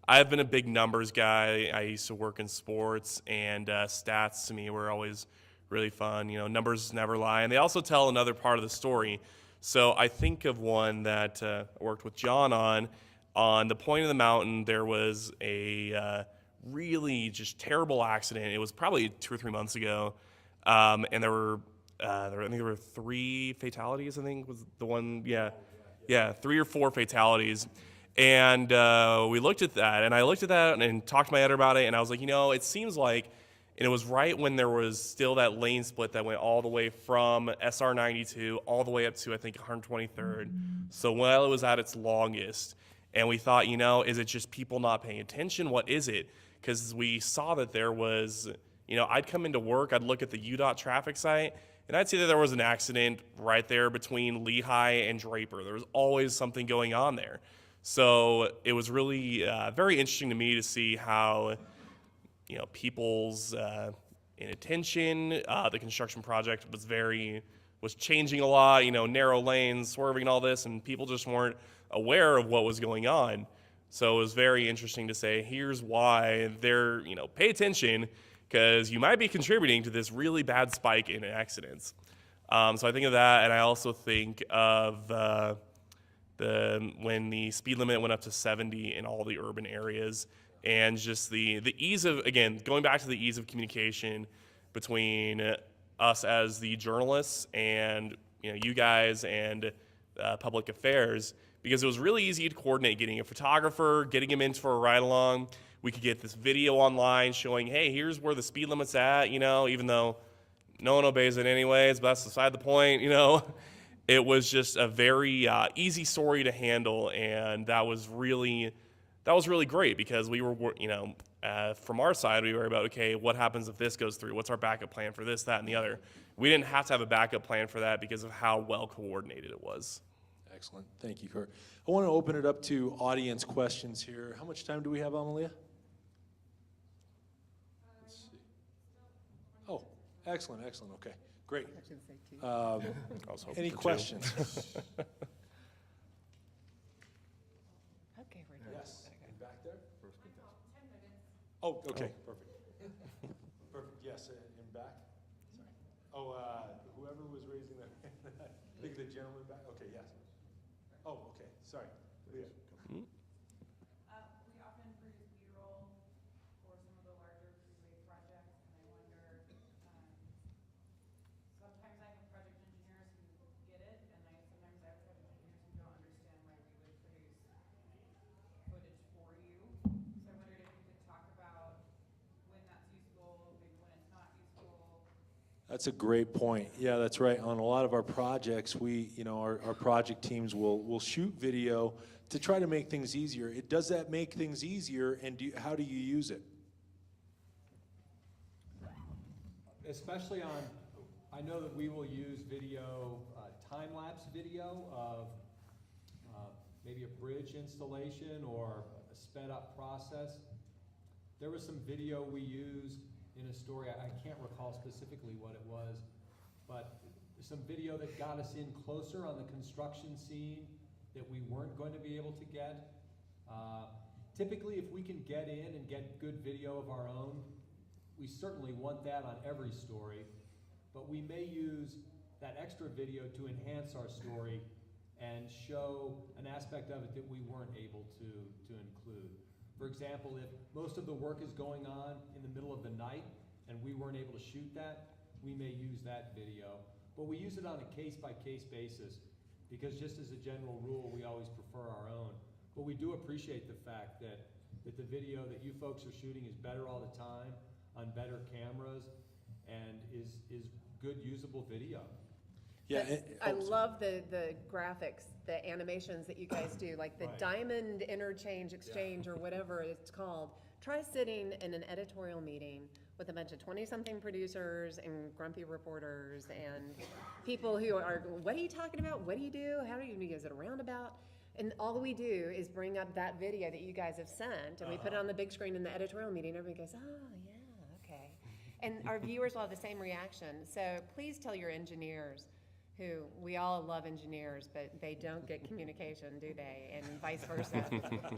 I've been a big numbers guy. I used to work in sports, and stats to me were always really fun. You know, numbers never lie, and they also tell another part of the story. So I think of one that I worked with John on. On the point of the mountain, there was a really just terrible accident. It was probably 2 or 3 months ago, and I think there were 3 fatalities. I think was the one. Yeah, 3 or 4 fatalities. And we looked at that, and I looked at that and talked to my editor about it, and I was like, you know, it seems like, and it was right when there was still that lane split that went all the way from SR 92 all the way up to, I think, 123rd. So while it was at its longest, and we thought, you know, is it just people not paying attention? What is it? Because we saw that there was, you know, I'd come into work, I'd look at the UDOT traffic site, and I'd see that there was an accident right there between Lehigh and Draper. There was always something going on there. So it was really very interesting to me to see how, you know, people's inattention, the construction project was changing a lot, you know, narrow lanes, swerving and all this, and people just weren't aware of what was going on. So it was very interesting to say, here's why they're, you know, pay attention, because you might be contributing to this really bad spike in accidents. So I think of that, and I also think of when the speed limit went up to 70 in all the urban areas, and just the ease of, again, going back to the ease of communication between us as the journalists and, you know, you guys and public affairs, because it was really easy to coordinate getting a photographer, getting him in for a ride along. we could get this video online showing, hey, here's where the speed limit's at, you know, even though no one obeys it anyways, but that's beside the point, you know. It was just a very easy story to handle, and that was really great because we were, you know, from our side, we were about, okay, what happens if this goes through? What's our backup plan for this, that, and the other? We didn't have to have a backup plan for that because of how well coordinated it was. Excellent. Thank you, Kurt. I want to open it up to audience questions here. How much time do we have, Amalia? Let's see. Oh, excellent, excellent. Okay, great. I should say two. I was hoping Any for two. questions? Okay, we're done. Yes, back there? Oh, okay, perfect. Perfect, yes, in back? Sorry. Oh, whoever was raising their hand, I think the gentleman back, okay, yes. Oh, okay, sorry. Leah. We often produce B-roll for some of the larger freeway projects, and I wonder, sometimes I have project engineers who get it, and sometimes I have project engineers who don't understand why we would produce footage for you. So I wondered if you could talk about when that's useful, maybe when it's not useful. That's a great point. Yeah, that's right. On a lot of our projects, our project teams will shoot video to try to make things easier. Does that make things easier, and how do you use it? Especially I know that we will use video, time-lapse video of maybe a bridge installation or a sped-up process. There was some video we used in a story, I can't recall specifically what it was, but some video that got us in closer on the construction scene that we weren't going to be able to get. Typically, if we can get in and get good video of our own, we certainly want that on every story, but we may use that extra video to enhance our story and show an aspect of it that we weren't able to include. For example, if most of the work is going on in the middle of the night and we weren't able to shoot that, we may use that video. But we use it on a case-by-case basis because just as a general rule, we always prefer our own. But we do appreciate the fact that the video that you folks are shooting is better all the time on better cameras and is good usable video. Yeah. I love the graphics, the animations that you guys do, like the Right. diamond interchange exchange or whatever it's called. Try sitting in an editorial meeting with a bunch of 20-something producers and grumpy reporters and people who are, what are you talking about? What do you do? How do you use it around about? And all we do is bring up that video that you guys have sent, and we put it on the big screen in the editorial meeting, and everybody goes, oh, yeah, okay. And our viewers will have the same reaction. So please tell your engineers, who, we all love engineers, but they don't get communication, do they? And vice versa.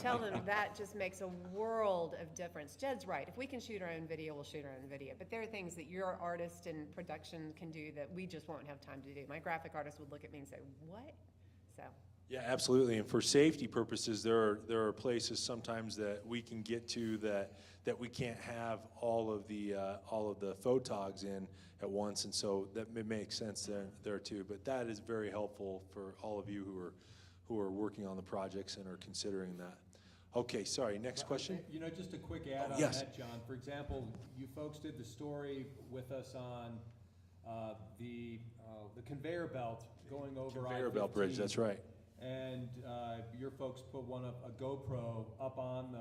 Tell them that just makes a world of difference. Jed's right. If we can shoot our own video, we'll shoot our own video. But there are things that your artist and production can do that we just won't have time to do. My graphic artist would look at me and say, what? So. Yeah, absolutely. And for safety purposes, there are places sometimes that we can get to that we can't have all of the photogs in at once, and so that may make sense there too. But that is very helpful for all of you who are working on the projects and are considering that. Okay, sorry. Next question. You know, just a quick add on yes. that, John. For example, you folks did the story with us on the conveyor belt going over Conveyor I-15. belt bridge. That's right. And your folks put a GoPro up on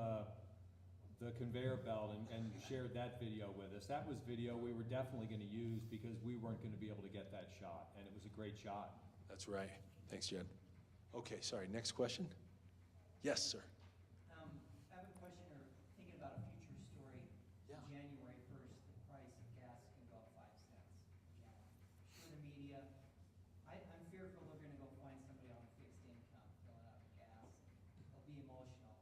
the conveyor belt and shared that video with us. That was video we were definitely going to use because we weren't going to be able to get that shot, and it was a great shot. That's right. Thanks, Jed. Okay, sorry. Next question. Yes, sir. I have a question, or thinking about a future story. Yeah. January 1st, the price of gas can go up 5 cents a gallon. For the media, I'm fearful they're gonna go find somebody on a fixed income filling up gas. They'll be emotional.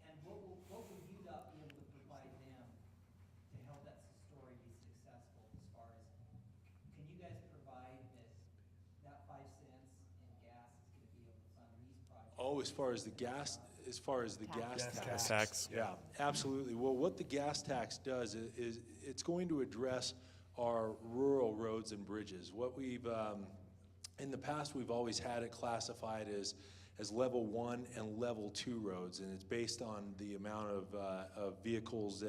And what would UDOT be able to provide them to help that story be successful as far as, can you guys provide that 5 cents in gas is gonna be able to fund these projects? Oh, as far as the gas Gas tax. Yeah, absolutely. Well, what the gas tax does is it's going to address our rural roads and bridges. What we've, in the past, we've always had it classified as level 1 and level 2 roads, and it's based on the amount of vehicles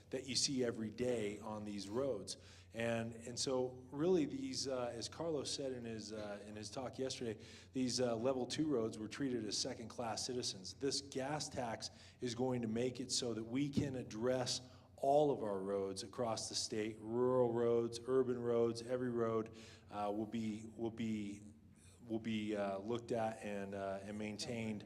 that you see every day on these roads. And so really these, as Carlos said in his talk yesterday, these level 2 roads were treated as second-class citizens. This gas tax is going to make it so that we can address all of our roads across the state, rural roads, urban roads, every road will be looked at and maintained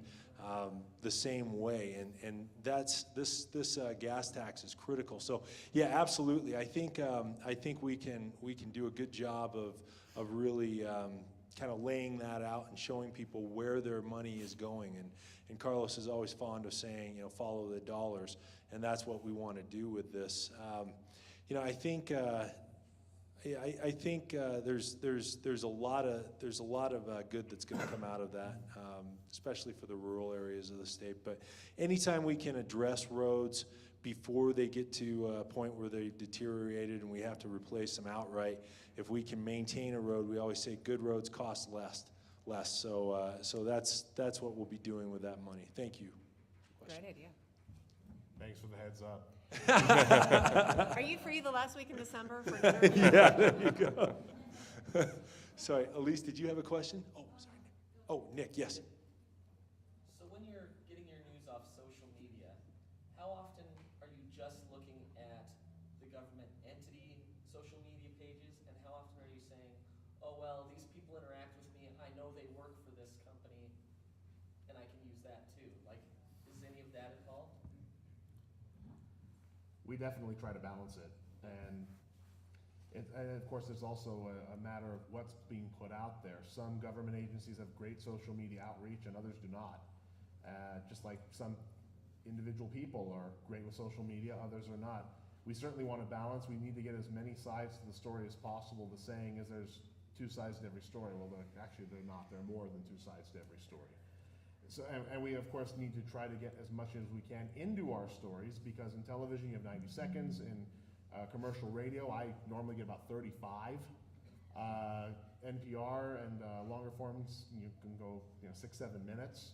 the same way, and that's this gas tax is critical. So yeah, absolutely. I think we can do a good job of really kind of laying that out and showing people where their money is going. And Carlos is always fond of saying, follow the dollars, and that's what we want to do with this. I think. I think there's a lot of good that's going to come out of that, especially for the rural areas of the state. But anytime we can address roads before they get to a point where they deteriorated and we have to replace them outright, if we can maintain a road, we always say good roads cost less. So that's what we'll be doing with that money. Thank you. Great idea. Thanks for the heads up. Are you free the last week in December for dinner? Yeah, there you go. Sorry, Elise, did you have a question? Oh, sorry. Oh, Nick, yes. So when you're getting your news off social media, how often are you just looking at the government entity social media pages, and how often are you saying, oh, well, these people interact with me, I know they work for this company, and I can use that too? Like, is any of that involved? We definitely try to balance it, and of course there's also a matter of what's being put out there. Some government agencies have great social media outreach and others do not. Just like some individual people are great with social media, others are not. We certainly want to balance. We need to get as many sides to the story as possible. The saying is there's two sides to every story. Well, actually they're not. There are more than two sides to every story. So, and we of course need to try to get as much as we can into our stories, because in television you have 90 seconds, in commercial radio I normally get about 35. NPR and longer forms you can go 6-7 minutes.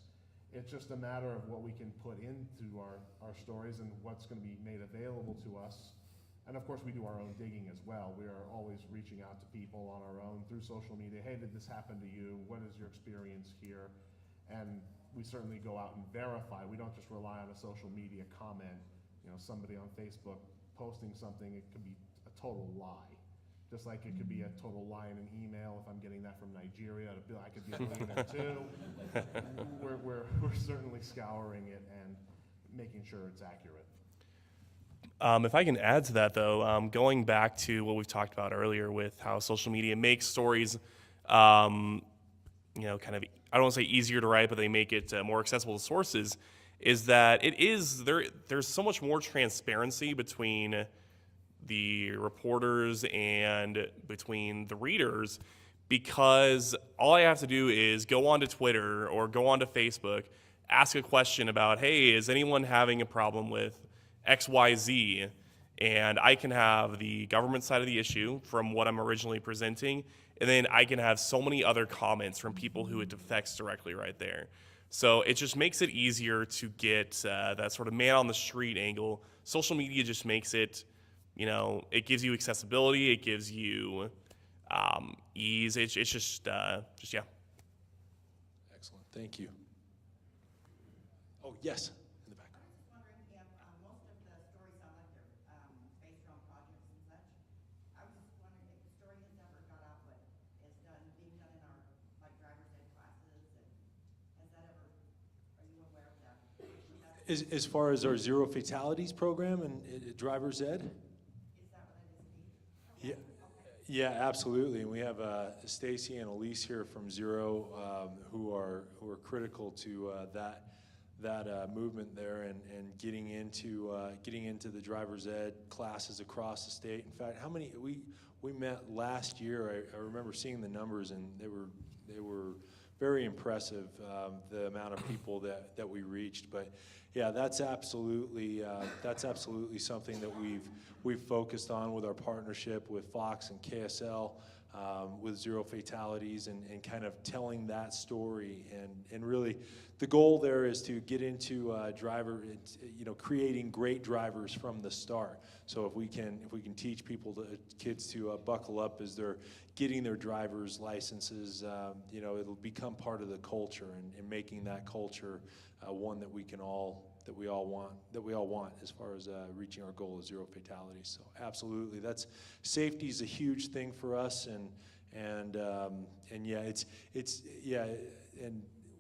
It's just a matter of what we can put into our stories and what's going to be made available to us. And of course we do our own digging as well. We are always reaching out to people on our own through social media. Hey, did this happen to you? What is your experience here? And we certainly go out and verify. We don't just rely on a social media comment. Somebody on Facebook posting something, it could be a total lie. Just like it could be a total lie in an email. If I'm getting that from Nigeria, I could be a millionaire too. We're certainly scouring it and making sure it's accurate. If I can add to that, though, going back to what we've talked about earlier with how social media makes stories, kind of, I don't want to say easier to write, but they make it more accessible to sources, is that there's so much more transparency between the reporters and between the readers, because all I have to do is go onto Twitter or go onto Facebook, ask a question about, hey, is anyone having a problem with XYZ? And I can have the government side of the issue from what I'm originally presenting, and then I can have so many other comments from people who it affects directly right there. So it just makes it easier to get that sort of man on the street angle. Social media just makes it, it gives you accessibility, it gives you ease. It's just yeah. Excellent, thank you. Oh, yes, in the back. I was just wondering if most of the stories sound like they're based on projects and such. I was just wondering if the story has ever got out what is being done in our driver's ed classes, and has that ever? Are you aware of that? As far as our Zero Fatalities program and driver's ed? Is that what it is? Yeah. Yeah, absolutely. And we have Stacy and Elise here from Zero who are critical to that movement there and getting into the driver's ed classes across the state. In fact, how many we met last year? I remember seeing the numbers, and they were very impressive, the amount of people that we reached. But yeah, that's absolutely something that we've focused on with our partnership with Fox and KSL. with zero fatalities and kind of telling that story. And really, the goal there is to get into creating great drivers from the start. So if we can teach kids to buckle up as they're getting their driver's licenses, it'll become part of the culture and making that culture one that we all want as far as reaching our goal of zero fatalities. So absolutely, safety is a huge thing for us, and and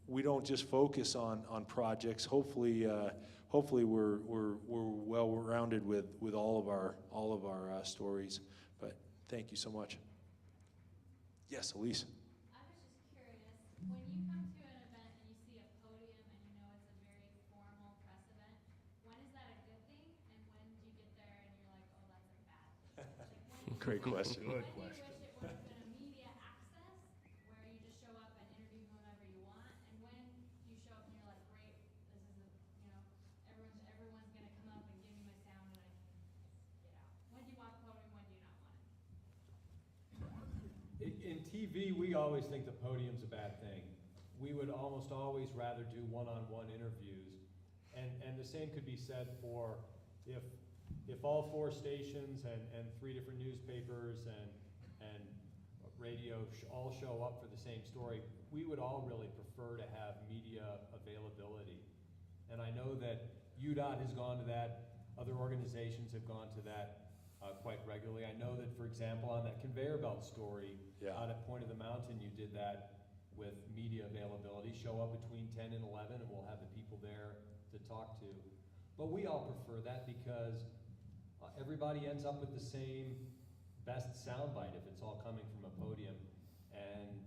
we don't just focus on projects. Hopefully we're well rounded with all of our stories. But thank you so much. Yes, Elise. I was just curious, when you come to an event and you see a podium and you know it's a very formal press event, when is that a good thing? And when do you get there and you're like, oh, that's a bad thing? Like, when Great question. Good When do you question. wish it would have been a media access, where you just show up and interview whoever you want? And when you show up and you're like, great, this is everyone's gonna come up and give me my sound and I can get out? When do you want the podium, when do you not want it? In TV, we always think the podium's a bad thing. We would almost always rather do one-on-one interviews. And the same could be said for if all 4 stations and 3 different newspapers and radio all show up for the same story, we would all really prefer to have media availability. And I know that UDOT has gone to that, other organizations have gone to that quite regularly. I know that, for example, on that conveyor belt story out at Point of the Mountain, you did that with media availability. Show up between 10 and 11 and we'll have the people there to talk to. But we all prefer that because everybody ends up with the same best soundbite if it's all coming from a podium. And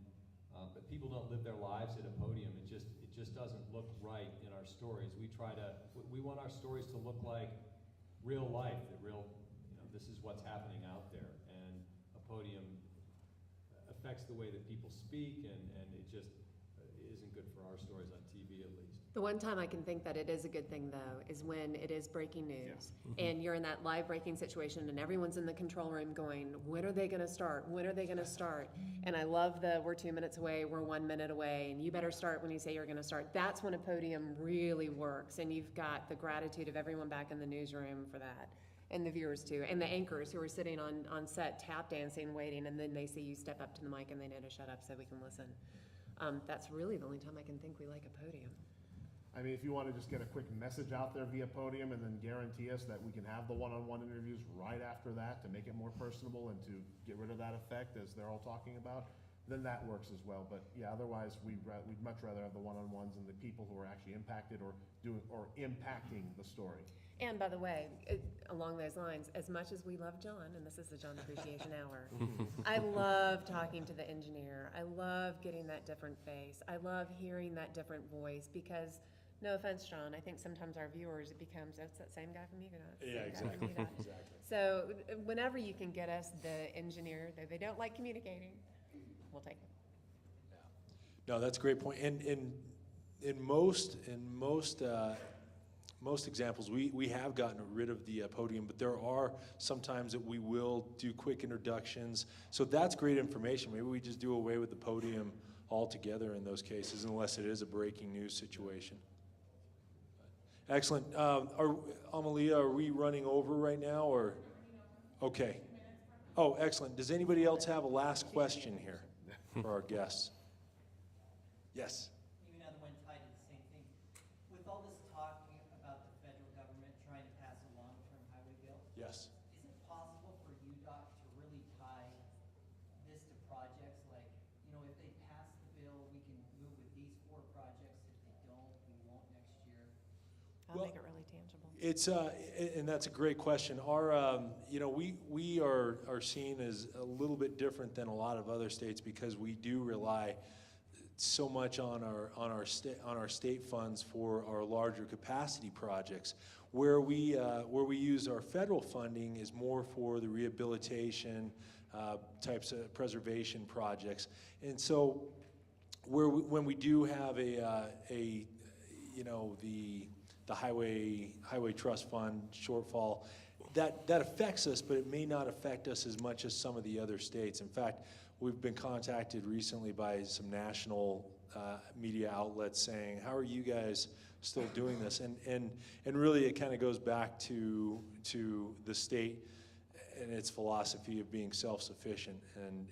but people don't live their lives at a podium. It just doesn't look right in our stories. We want our stories to look like real life, this is what's happening out there. And a podium affects the way that people speak, and it just isn't good for our stories on TV, at least. The one time I can think that it is a good thing, though, is when it is breaking news. And you're in that live breaking situation and everyone's in the control room going, when are they gonna start? When are they gonna start? And I love we're 2 minutes away, we're 1 minute away, and you better start when you say you're gonna start. That's when a podium really works, and you've got the gratitude of everyone back in the newsroom for that. And the viewers too, and the anchors who are sitting on set tap dancing, waiting, and then they see you step up to the mic and they know to shut up so we can listen. That's really the only time I can think we like a podium. I mean, if you want to just get a quick message out there via podium and then guarantee us that we can have the one-on-one interviews right after that to make it more personable and to get rid of that effect as they're all talking about, then that works as well. But yeah, otherwise we'd much rather have the one-on-ones and the people who are actually impacted or impacting the story. And by the way, along those lines, as much as we love John, and this is the John Appreciation Hour, I love talking to the engineer. I love getting that different face. I love hearing that different voice because, no offense, John, I think sometimes our viewers, it becomes, that's that same guy from UDOT. Yeah, exactly. Exactly. So whenever you can get us the engineer, though they don't like communicating, we'll take it. Yeah. No, that's a great point. And in most examples, we have gotten rid of the podium, but there are some times that we will do quick introductions. So that's great information. Maybe we just do away with the podium altogether in those cases, unless it is a breaking news situation. Excellent. Amalia, are we running over right now, or? Okay. Oh, excellent. Does anybody else have a last question here for our guests? Yes. Maybe another one tied to the same thing. With all this talking about the federal government trying to pass a long-term highway bill, Yes. is it possible for UDOT to really tie this to projects like, if they pass the bill, we can move with these 4 projects. If they don't, we won't next year. I'll Well, make it really tangible. It's and that's a great question. Our we are seen as a little bit different than a lot of other states because we do rely so much on our state funds for our larger capacity projects. Where we use our federal funding is more for the rehabilitation types of preservation projects. And so when we do have the highway trust fund shortfall, that affects us, but it may not affect us as much as some of the other states. In fact, we've been contacted recently by some national media outlets saying, how are you guys still doing this? And really, it kind of goes back to the state and its philosophy of being self-sufficient.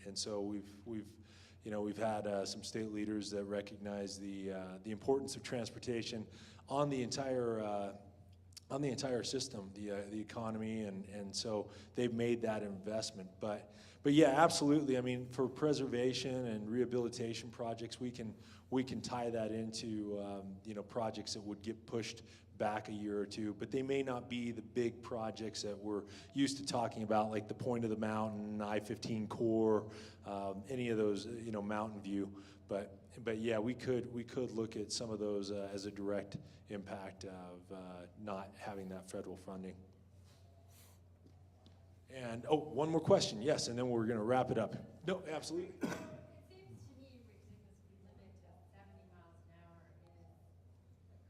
And so we've had some state leaders that recognize the importance of transportation on the entire system, the economy, and so they've made that investment. But yeah, absolutely. I mean, for preservation and rehabilitation projects, we can tie that into projects that would get pushed back a year or two, but they may not be the big projects that we're used to talking about, like the Point of the Mountain, I-15 Core, any of those, Mountain View. But yeah, we could look at some of those as a direct impact of not having that federal funding. And one more question, yes, and then we're going to wrap it up. No, absolutely. It seems to me raising the speed limit to 70 miles an hour is the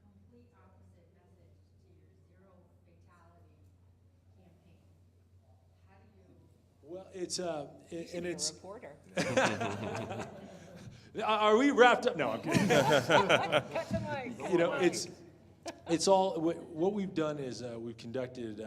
complete opposite message to your zero fatality campaign. How do you? Well, it's You should and be a it's. reporter. Are we wrapped up? No, I'm kidding. Cut the mic. It's all what we've done is we've conducted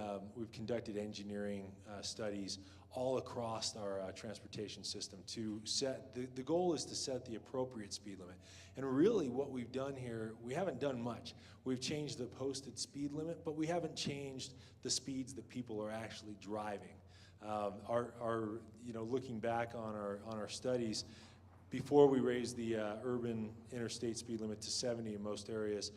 engineering studies all across our transportation system to set the goal is to set the appropriate speed limit. And really, what we've done here, we haven't done much. We've changed the posted speed limit, but we haven't changed the speeds that people are actually driving. Looking back on our studies, before we raised the urban interstate speed limit to 70 in most areas,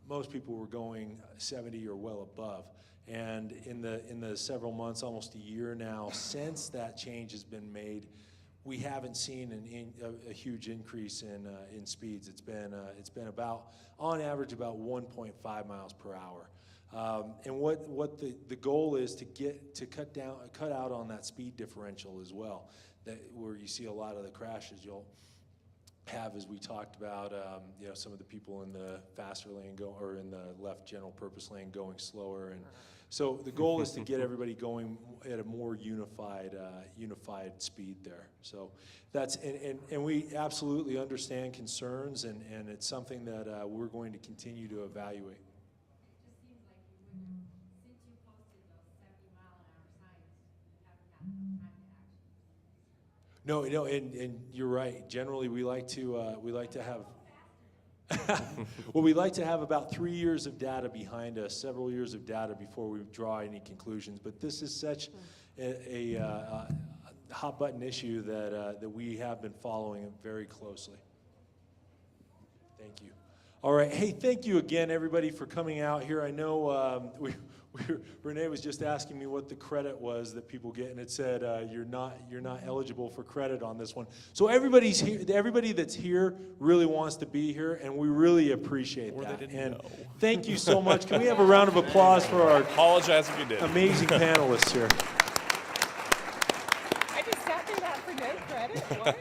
most people were going 70 or well above. And in the several months, almost a year now, since that change has been made, we haven't seen a huge increase in speeds. It's been about, on average, about 1.5 miles per hour. And what the goal is to cut out on that speed differential as well, where you see a lot of the crashes. You'll have, as we talked about, some of the people in the faster lane or in the left general purpose lane going slower, and so the goal is to get everybody going at a more unified speed there. So that's and we absolutely understand concerns, and it's something that we're going to continue to evaluate. It just seems like you wouldn't, since you posted those 70-mile-an-hour signs, you haven't had enough time to actually. No, and you're right. Generally, we like to have. Well, we like to have about 3 years of data behind us, several years of data before we draw any conclusions. But this is such a hot button issue that we have been following it very closely. Thank you. All right. Hey, thank you again, everybody, for coming out here. I know Renee was just asking me what the credit was that people get, and it said you're not eligible for credit on this one. So everybody's here. Everybody that's here really wants to be here, and we really appreciate Or they that. didn't And know. thank you so much. Can we have a round of applause for our Apologize if you did. amazing panelists here? I just sat through that for no credit. What?